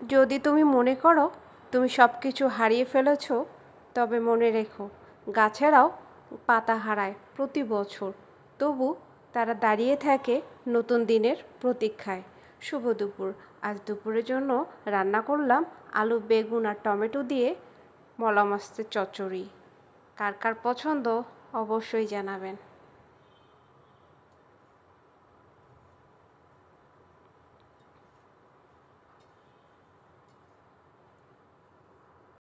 যদি তুমি মনে করো তুমি সব কিছু হারিয়ে ফেলেছ, তবে মনে রেখো গাছেরাও পাতা হারায় প্রতি বছর, তবু তারা দাঁড়িয়ে থাকে নতুন দিনের প্রতীক্ষায়। শুভ দুপুর। আজ দুপুরের জন্য রান্না করলাম আলু, বেগুন আর টমেটো দিয়ে মলা মাছের চচ্চড়ি। কার কার পছন্দ অবশ্যই জানাবেন।